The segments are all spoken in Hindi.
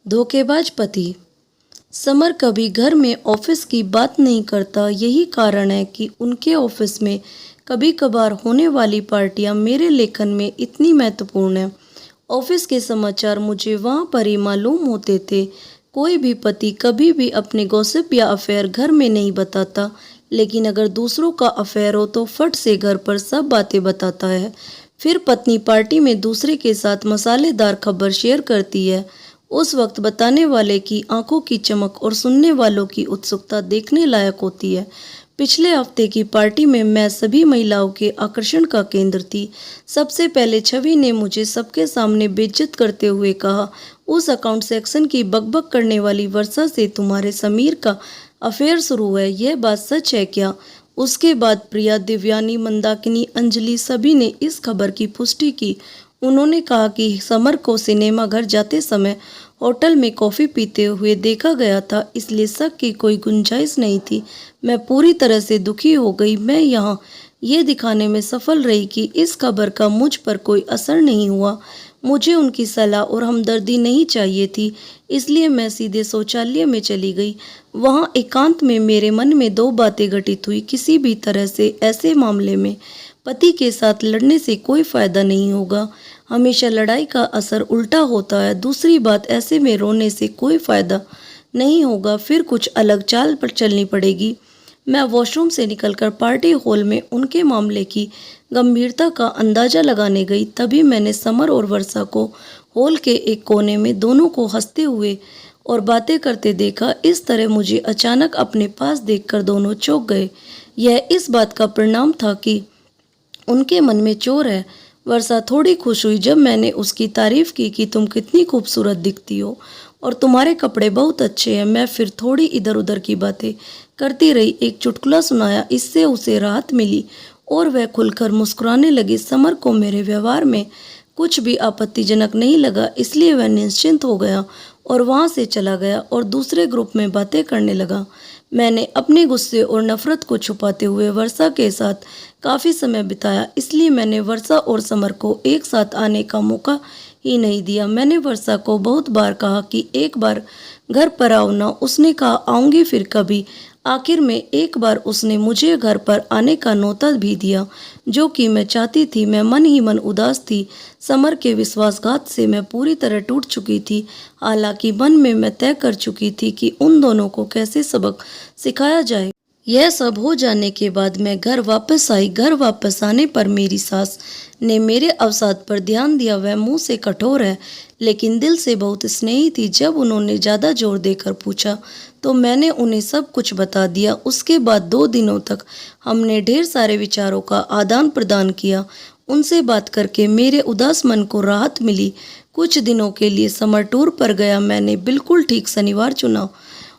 धोखेबाज पति। समर कभी घर में ऑफिस की बात नहीं करता। यही कारण है कि उनके ऑफिस में कभी कभार होने वाली पार्टियां मेरे लेखन में इतनी महत्वपूर्ण है। ऑफिस के समाचार मुझे वहां पर ही मालूम होते थे। कोई भी पति कभी भी अपने गॉसिप या अफेयर घर में नहीं बताता, लेकिन अगर दूसरों का अफेयर हो तो फट से घर पर सब बातें बताता है। फिर पत्नी पार्टी में दूसरे के साथ मसालेदार खबर शेयर करती है। उस वक्त बताने वाले की आंखों की चमक और सुनने वालों की उत्सुकता देखने लायक होती है। पिछले हफ्ते की पार्टी में मैं सभी महिलाओं के आकर्षण का केंद्र थी। सबसे पहले छवि ने मुझे सबके सामने बेइज्जत करते हुए कहा, उस अकाउंट सेक्शन की बकबक करने वाली वर्षा से तुम्हारे समीर का अफेयर शुरू है, यह बात सच है क्या? उसके बाद प्रिया, दिव्यानी, मंदाकिनी, अंजलि सभी ने इस खबर की पुष्टि की। उन्होंने कहा कि समर को सिनेमा घर जाते समय होटल में कॉफ़ी पीते हुए देखा गया था, इसलिए शक की कोई गुंजाइश नहीं थी। मैं पूरी तरह से दुखी हो गई। मैं यहाँ ये दिखाने में सफल रही कि इस खबर का मुझ पर कोई असर नहीं हुआ। मुझे उनकी सलाह और हमदर्दी नहीं चाहिए थी, इसलिए मैं सीधे शौचालय में चली गई। वहाँ एकांत में मेरे मन में दो बातें घटित हुई। किसी भी तरह से ऐसे मामले में पति के साथ लड़ने से कोई फायदा नहीं होगा। हमेशा लड़ाई का असर उल्टा होता है। दूसरी बात, ऐसे में रोने से कोई फायदा नहीं होगा, फिर कुछ अलग चाल पर चलनी पड़ेगी। मैं वॉशरूम से निकलकर पार्टी हॉल में उनके मामले की गंभीरता का अंदाजा लगाने गई। तभी मैंने समर और वर्षा को हॉल के एक कोने में दोनों को हंसते हुए और बातें करते देखा। इस तरह मुझे अचानक अपने पास देखकर दोनों चौंक गए। यह इस बात का परिणाम था कि उनके मन में चोर है। वर्षा थोड़ी खुश हुई जब मैंने उसकी तारीफ की कि तुम कितनी खूबसूरत दिखती हो और तुम्हारे कपड़े बहुत अच्छे हैं। मैं फिर थोड़ी इधर उधर की बातें करती रही। एक चुटकुला सुनाया, इससे उसे राहत मिली और वह खुलकर मुस्कुराने लगी। समर को मेरे व्यवहार में कुछ भी आपत्तिजनक नहीं लगा, इसलिए वह निश्चिंत हो गया और वहां से चला गया और दूसरे ग्रुप में बातें करने लगा। मैंने अपने गुस्से और नफरत को छुपाते हुए वर्षा के साथ काफ़ी समय बिताया, इसलिए मैंने वर्षा और समर को एक साथ आने का मौका ही नहीं दिया। मैंने वर्षा को बहुत बार कहा कि एक बार घर पर आओ ना। उसने कहा आऊँगी फिर कभी। आखिर में एक बार उसने मुझे घर पर आने का न्योता भी दिया, जो कि मैं चाहती थी। मैं मन ही मन उदास थी। समर के विश्वासघात से मैं पूरी तरह टूट चुकी थी। हालांकि मन में मैं तय कर चुकी थी कि उन दोनों को कैसे सबक सिखाया जाए। यह सब हो जाने के बाद मैं घर वापस आई। घर वापस आने पर मेरी सास ने मेरे अवसाद पर ध्यान दिया। वह मुंह से कठोर है, लेकिन दिल से बहुत स्नेही थी। जब उन्होंने ज़्यादा जोर देकर पूछा तो मैंने उन्हें सब कुछ बता दिया। उसके बाद 2 दिनों तक हमने ढेर सारे विचारों का आदान प्रदान किया। उनसे बात करके मेरे उदास मन को राहत मिली। कुछ दिनों के लिए समर टूर पर गया। मैंने बिल्कुल ठीक शनिवार चुना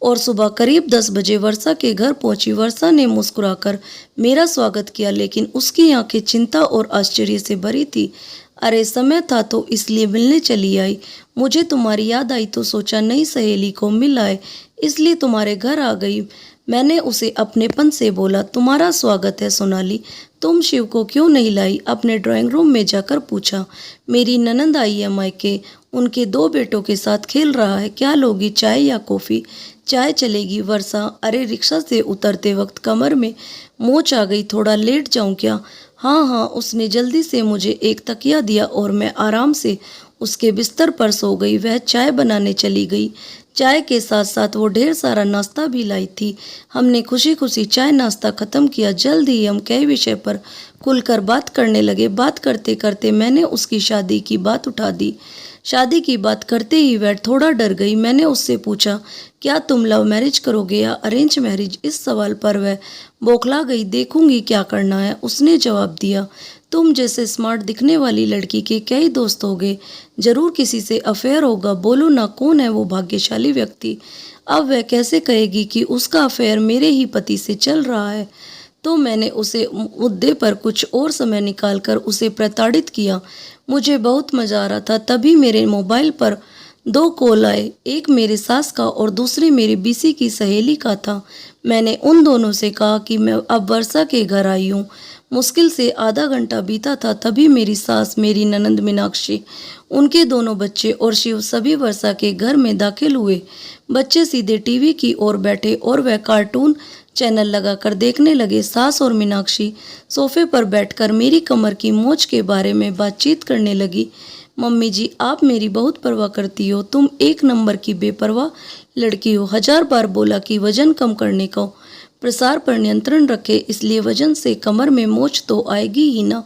और सुबह करीब 10 बजे वर्षा के घर पहुंची। वर्षा ने मुस्कुराकर मेरा स्वागत किया, लेकिन उसकी आंखें चिंता और आश्चर्य से भरी थी। अरे समय था तो इसलिए मिलने चली आई। मुझे तुम्हारी याद आई तो सोचा नई सहेली को मिल आए, इसलिए तुम्हारे घर आ गई। मैंने उसे अपनेपन से बोला, तुम्हारा स्वागत है सोनाली। तुम शिव को क्यों नहीं लाई? अपने ड्राइंग रूम में जाकर पूछा। मेरी ननंद आई है मायके, उनके 2 बेटों के साथ खेल रहा है। क्या लोगी, चाय या कॉफ़ी? चाय चलेगी। वर्षा, अरे रिक्शा से उतरते वक्त कमर में मोच आ गई, थोड़ा लेट जाऊं क्या? हाँ हाँ। उसने जल्दी से मुझे एक तकिया दिया और मैं आराम से उसके बिस्तर पर सो गई। वह चाय बनाने चली गई। चाय के साथ साथ वो ढेर सारा नाश्ता भी लाई थी। हमने खुशी खुशी चाय नाश्ता ख़त्म किया। जल्द ही हम कई विषय पर खुलकर बात करने लगे। बात करते करते मैंने उसकी शादी की बात उठा दी। शादी की बात करते ही वह थोड़ा डर गई। मैंने उससे पूछा, क्या तुम लव मैरिज करोगे या अरेंज मैरिज? इस सवाल पर वह बौखला गई। देखूंगी क्या करना है, उसने जवाब दिया। तुम जैसे स्मार्ट दिखने वाली लड़की के कई दोस्त होंगे, जरूर किसी से अफेयर होगा। बोलो ना, कौन है वो भाग्यशाली व्यक्ति? अब वह कैसे कहेगी कि उसका अफेयर मेरे ही पति से चल रहा है? तो मैंने उसे मुद्दे पर कुछ और समय निकालकर उसे प्रताड़ित किया। मुझे बहुत मज़ा आ रहा था। तभी मेरे मोबाइल पर 2 कॉल आए। एक मेरे सास का और दूसरी मेरी बीसी की सहेली का था। मैंने उन दोनों से कहा कि मैं अब वर्षा के घर आई हूँ। मुश्किल से आधा घंटा बीता था, तभी मेरी सास, मेरी ननंद मीनाक्षी, उनके दोनों बच्चे और शिव सभी वर्षा के घर में दाखिल हुए। बच्चे सीधे टीवी की ओर बैठे और वह कार्टून चैनल लगाकर देखने लगे। सास और मीनाक्षी सोफे पर बैठकर मेरी कमर की मोच के बारे में बातचीत करने लगी। मम्मी जी, आप मेरी बहुत परवाह करती हो, तुम एक नंबर की बेपरवाह लड़की हो। 1000 बार बोला कि वजन कम करने को, प्रसार पर नियंत्रण रखे, इसलिए वजन से कमर में मोच तो आएगी ही ना,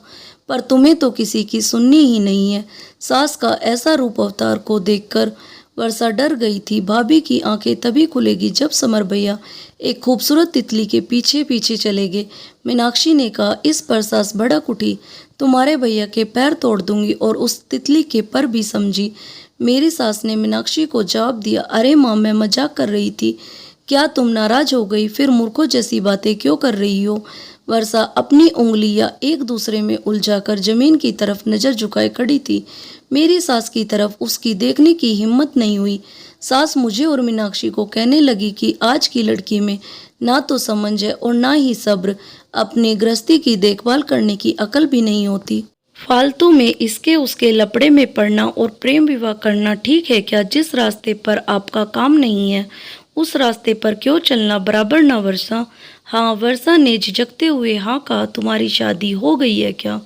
पर तुम्हें तो किसी की सुननी ही नहीं है। सास का ऐसा रूप अवतार को देखकर वर्षा डर गई थी। भाभी की आंखें तभी खुलेगी जब समर भैया एक खूबसूरत तितली के पीछे पीछे चले गए। मीनाक्षी ने कहा, इस पर सास भड़क उठी, तुम्हारे भैया के पैर तोड़ दूंगी, और उस तितली के पर भी समझी। मेरी सास ने मीनाक्षी को जवाब दिया, अरे माँ, मैं मजाक कर रही थी, क्या तुम नाराज हो गई? फिर मूर्खों जैसी बातें क्यों कर रही हो? वर्षा अपनी उंगलियां एक दूसरे में उलझाकर जमीन की तरफ नजर झुकाए खड़ी थी। मेरी सास की तरफ उसकी देखने की हिम्मत नहीं हुई। सास मुझे और मीनाक्षी को कहने लगी कि आज की लड़की में ना तो समझ है और ना ही सब्र, अपनी गृहस्थी की देखभाल करने की अकल भी नहीं होती। फालतू में इसके उसके लपड़े में पड़ना और प्रेम विवाह करना ठीक है क्या? जिस रास्ते पर आपका काम नहीं है उस रास्ते पर क्यों चलना बराबर ना वर्षा? हाँ, वर्षा ने झिझकते हुए हाँ कहा, तुम्हारी शादी हो गई है क्या?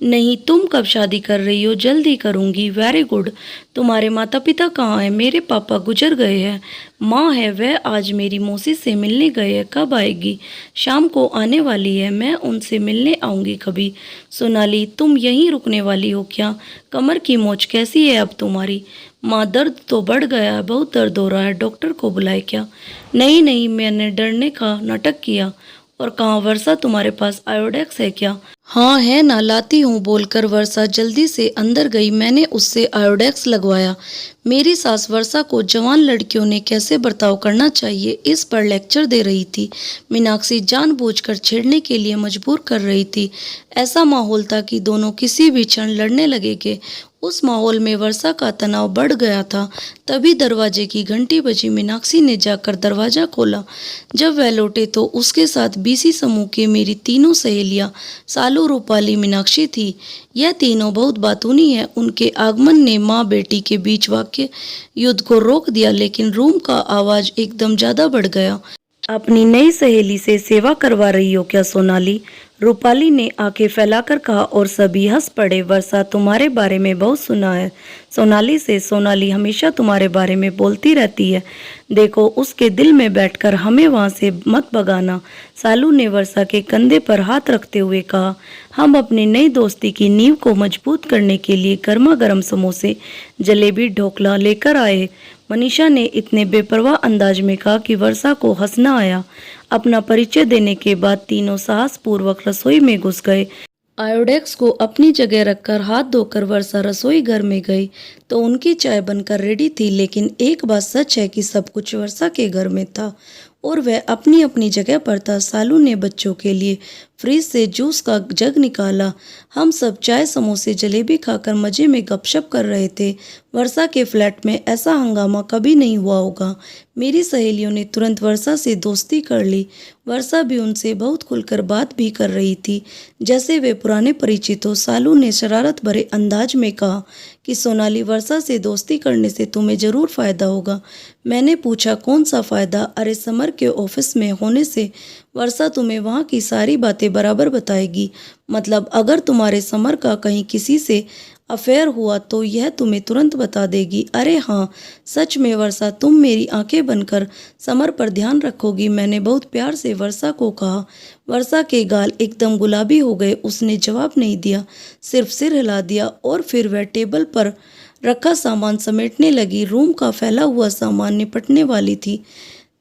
नहीं, तुम कब शादी कर रही हो? जल्दी करूंगी। Very good. तुम्हारे माता पिता कहाँ हैं? मेरे पापा गुजर गए हैं। माँ है, वह आज मेरी मौसी से मिलने गए हैं। कब आएगी? शाम को आने वाली है, मैं उनसे मिलने आऊँगी कभी। सोनाली, तुम यहीं रुकने वाली हो क्या? कमर की मोच कैसी है अब तुम्हारी? माँ, दर्द तो बढ़ गया है, बहुत दर्द हो रहा है, डॉक्टर को बुलाए क्या? नहीं नहीं, मैंने डरने का नाटक किया। और कहाँ वर्षा, तुम्हारे पास आयोडेक्स है क्या? हाँ है ना, लाती हूँ, बोलकर वर्षा जल्दी से अंदर गई। मैंने उससे आयोडेक्स लगवाया। मेरी सास वर्षा को जवान लड़कियों ने कैसे बर्ताव करना चाहिए इस पर लेक्चर दे रही थी। मीनाक्षी जानबूझकर छेड़ने के लिए मजबूर कर रही थी। ऐसा माहौल था कि दोनों किसी भी क्षण लड़ने लगेंगे। उस माहौल में वर्षा का तनाव बढ़ गया था। तभी दरवाजे की घंटी बजी। मीनाक्षी ने जाकर दरवाजा खोला। जब वह लौटे तो उसके साथ बीसी समूह की मेरी तीनों सहेलियां सालू, रूपाली, मीनाक्षी थी। यह तीनों बहुत बातूनी है। उनके आगमन ने माँ बेटी के बीच वाक्य युद्ध को रोक दिया, लेकिन रूम का आवाज एकदम ज्यादा बढ़ गया। अपनी नई सहेली से सेवा करवा रही हो क्या सोनाली? रूपाली ने आंखें फैलाकर कहा और सभी हंस पड़े। वर्षा, तुम्हारे बारे में बहुत सुना है सोनाली से। सोनाली हमेशा तुम्हारे बारे में बोलती रहती है। देखो, उसके दिल में बैठकर हमें वहां से मत भगाना। सालू ने वर्षा के कंधे पर हाथ रखते हुए कहा। हम अपनी नई दोस्ती की नींव को मजबूत करने के लिए गर्मा गर्म समोसे, जलेबी, ढोकला लेकर आए। मनीषा ने इतने बेपरवाह अंदाज में कहा कि वर्षा को हंसना आया। अपना परिचय देने के बाद तीनों साहसपूर्वक रसोई में घुस गए। आयोडेक्स को अपनी जगह रखकर हाथ धोकर वर्षा रसोई घर में गई तो उनकी चाय बनकर रेडी थी। लेकिन एक बात सच है कि सब कुछ वर्षा के घर में था और वह अपनी अपनी जगह पर था। सालू ने बच्चों के लिए फ्रिज से जूस का जग निकाला। हम सब चाय, समोसे, जलेबी खाकर मजे में गपशप कर रहे थे। वर्षा के फ्लैट में ऐसा हंगामा कभी नहीं हुआ होगा। मेरी सहेलियों ने तुरंत वर्षा से दोस्ती कर ली। वर्षा भी उनसे बहुत खुलकर बात भी कर रही थी, जैसे वे पुराने परिचित हो। सालू ने शरारत भरे अंदाज में कहा कि सोनाली, वर्षा से दोस्ती करने से तुम्हें जरूर फायदा होगा। मैंने पूछा, कौन सा फायदा? अरे, समर के ऑफिस में होने से वर्षा तुम्हें वहाँ की सारी बातें बराबर बताएगी। मतलब अगर तुम्हारे समर का कहीं किसी से अफेयर हुआ तो यह तुम्हें तुरंत बता देगी। अरे हाँ, सच में वर्षा, तुम मेरी आंखें बनकर समर पर ध्यान रखोगी? मैंने बहुत प्यार से वर्षा को कहा। वर्षा के गाल एकदम गुलाबी हो गए। उसने जवाब नहीं दिया, सिर्फ सिर हिला दिया और फिर वह टेबल पर रखा सामान समेटने लगी। रूम का फैला हुआ सामान निपटने वाली थी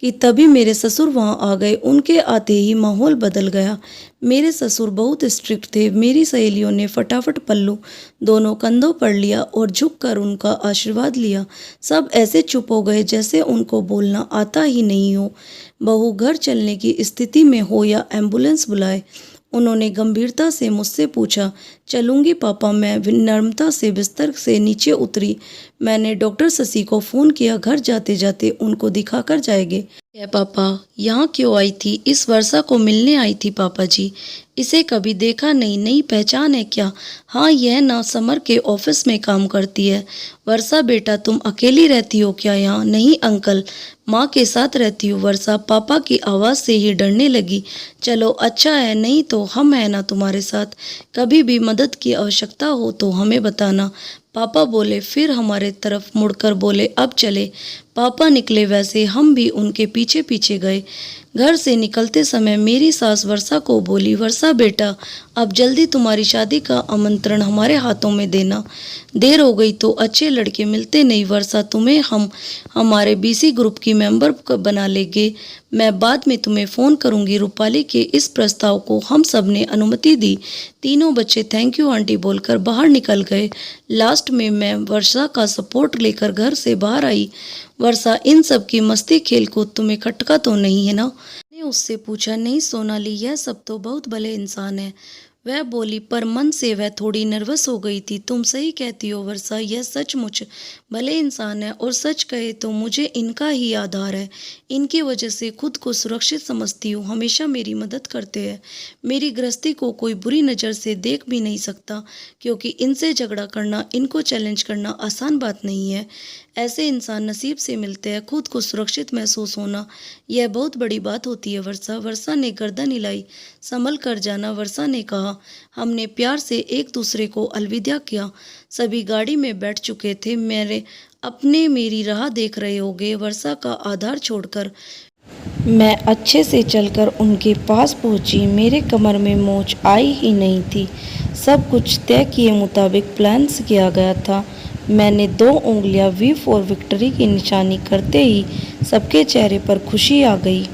कि तभी मेरे ससुर वहां आ गए। उनके आते ही माहौल बदल गया। मेरे ससुर बहुत स्ट्रिक्ट थे। मेरी सहेलियों ने फटाफट पल्लू दोनों कंधों पर लिया और झुककर उनका आशीर्वाद लिया। सब ऐसे चुप हो गए जैसे उनको बोलना आता ही नहीं हो। बहू घर चलने की स्थिति में हो या एम्बुलेंस बुलाए? उन्होंने गंभीरता से मुझसे पूछा। चलूँगी पापा। मैं विनम्रता से बिस्तर से नीचे उतरी। मैंने डॉक्टर शशि को फ़ोन किया। घर जाते जाते उनको दिखाकर जाएंगे। क्या पापा यहाँ क्यों आई थी? इस वर्षा को मिलने आई थी पापा जी। इसे कभी देखा नहीं, नई पहचान है क्या? हाँ, यह ना समर के ऑफिस में काम करती है। वर्षा बेटा, तुम अकेली रहती हो क्या यहाँ? नहीं अंकल, माँ के साथ रहती हूँ। वर्षा पापा की आवाज़ से ही डरने लगी। चलो अच्छा है, नहीं तो हम हैं ना तुम्हारे साथ। कभी भी मदद की आवश्यकता हो तो हमें बताना। पापा बोले, फिर हमारे तरफ मुड़कर बोले, अब चले। पापा निकले, वैसे हम भी उनके पीछे पीछे गए। घर से निकलते समय मेरी सास वर्षा को बोली, वर्षा बेटा, अब जल्दी तुम्हारी शादी का आमंत्रण हमारे हाथों में देना। देर हो गई तो अच्छे लड़के मिलते नहीं। वर्षा, तुम्हें हम हमारे बीसी ग्रुप की मेंबर बना लेंगे। मैं बाद में तुम्हें फ़ोन करूंगी। रूपाली के इस प्रस्ताव को हम सब ने अनुमति दी। तीनों बच्चे थैंक यू आंटी बोलकर बाहर निकल गए। लास्ट में मैं वर्षा का सपोर्ट लेकर घर से बाहर आई। वर्षा, इन सब की मस्ती खेल कूद तुम्हें खटका तो नहीं है ना? मैंने उससे पूछा। नहीं सोनाली, यह सब तो बहुत भले इंसान है। वह बोली, पर मन से वह थोड़ी नर्वस हो गई थी। तुम सही कहती हो वर्षा, यह सचमुच भले इंसान है और सच कहे तो मुझे इनका ही आधार है। इनकी वजह से खुद को सुरक्षित समझती हूँ। हमेशा मेरी मदद करते हैं। मेरी गृहस्थी को कोई बुरी नज़र से देख भी नहीं सकता, क्योंकि इनसे झगड़ा करना, इनको चैलेंज करना आसान बात नहीं है। ऐसे इंसान नसीब से मिलते हैं। खुद को सुरक्षित महसूस होना, यह बहुत बड़ी बात होती है वर्षा। वर्षा ने गर्दन हिलाई। संभल कर जाना, वर्षा ने कहा। हमने प्यार से एक दूसरे को अलविदा किया। सभी गाड़ी में बैठ चुके थे। मेरी राह देख रहे होंगे। वर्षा का आधार छोड़कर मैं अच्छे से चलकर उनके पास पहुंची। मेरे कमर में मोच आई ही नहीं थी। सब कुछ तय किए मुताबिक प्लान्स किया गया था। मैंने 2 उंगलियां वी फॉर विक्ट्री की निशानी करते ही सबके चेहरे पर खुशी आ गई।